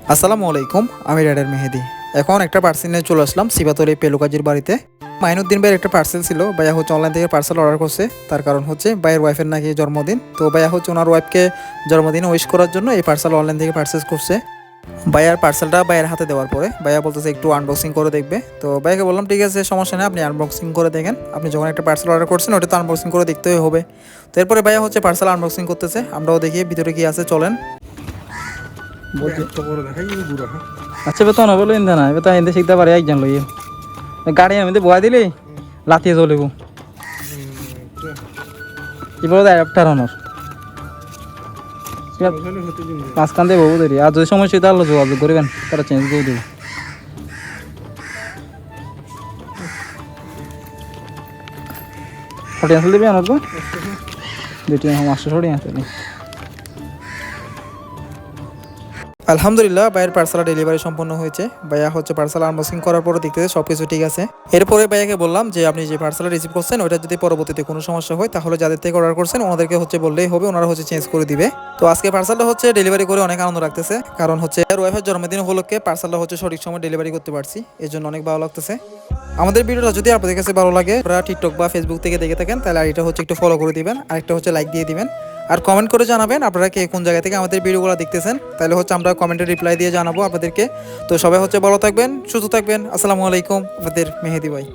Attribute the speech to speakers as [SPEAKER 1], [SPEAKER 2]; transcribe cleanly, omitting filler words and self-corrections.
[SPEAKER 1] আসসালামু আলাইকুম, আমি রাইডার মেহেদি। এখন একটা পার্সেল নিয়ে চলে আসলাম সিবাতলি পেলুকাজির বাড়িতে। মাইনুদ্দিন ভাইয়ের একটা পার্সেল ছিল, ভাইয়া হচ্ছে অনলাইন থেকে পার্সেল অর্ডার করছে। তার কারণ হচ্ছে ভাইয়ের ওয়াইফের নাকি জন্মদিন, তো ভাইয়া হচ্ছে ওনার ওয়াইফকে জন্মদিনে উইশ করার জন্য এই পার্সেল অনলাইন থেকে পার্সেস করছে। ভাইয়ার পার্সেলটা ভাইয়ের হাতে দেওয়ার পরে ভাইয়া বলতেছে একটু আনবক্সিং করে দেখবে। তো ভাইয়াকে বললাম ঠিক আছে, সমস্যা নেই, আপনি আনবক্সিং করে দেখেন। আপনি যখন একটা পার্সেল অর্ডার করছেন ওটা তো আনবক্সিং করে দেখতেই হবে। তো এরপরে ভাইয়া হচ্ছে পার্সেল আনবক্সিং করতেছে, আমরাও দেখি ভিতরে কি আছে, চলেন।
[SPEAKER 2] আচ্ছা বেতন বলো ইন্দা না বেতন ইন্দা শিখতে পারে একজন লই গাড়ি আমি বয়া দিলি লাতিয়ে চলিব কি বলো অ্যাডাপ্টার হনর মাঝখান দিয়ে বহু দেরি আর যদি সমস্যা হয় তাহলে যোগাযোগ করবেন, তারা চেঞ্জ করে দেবো। ছড়ি আসলে দেবে আনব দুটি মাস্টার ছড়ি আসলে।
[SPEAKER 1] আলহামদুলিল্লাহ ভাইয়ের পার্সেল ডেলিভারি সম্পন্ন হয়েছে। ভাইয়া হচ্ছে পার্সেল আনবক্সিং করার পরে দেখতেছে সব কিছু ঠিক আছে। এরপরে ভাইয়াকে বললাম যে আপনি যে পার্সেল রিসিভ করছেন ওইটা যদি পরবর্তীতে কোনো সমস্যা হয় তাহলে যাদের থেকে অর্ডার করছেন ওনাদেরকে হচ্ছে বললেই হবে, ওনারা হচ্ছে চেঞ্জ করে দিবে। তো আজকে পার্সেলটা হচ্ছে ডেলিভারি করে অনেক আনন্দ লাগতেছে, কারণ হচ্ছে ওয়াইফের জন্মদিন উপলক্ষে পার্সেলটা হচ্ছে সঠিক সময় ডেলিভারি করতে পারছি, এই জন্য অনেক ভালো লাগতেছে। আমাদের ভিডিওটা যদি আপনাদের কাছে ভালো লাগে, আপনারা টিকটক বা ফেসবুক থেকে দেখে থাকেন তাহলে এটা হচ্ছে একটু ফলো করে দিবেন, আরেকটা হচ্ছে লাইক দিয়ে দিবেন, আর কমেন্ট করে জানাবেন আপনারা কে কোন জায়গা থেকে আমাদের ভিডিওগুলো দেখতেছেন, তাহলে হচ্ছে আমরা কমেন্টে রিপ্লাই দিয়ে জানাবো আপনাদেরকে। তো সবাই হচ্ছে ভালো থাকবেন, সুস্থ থাকবেন। আসসালামু আলাইকুম, আপনাদের মেহেদি ভাই।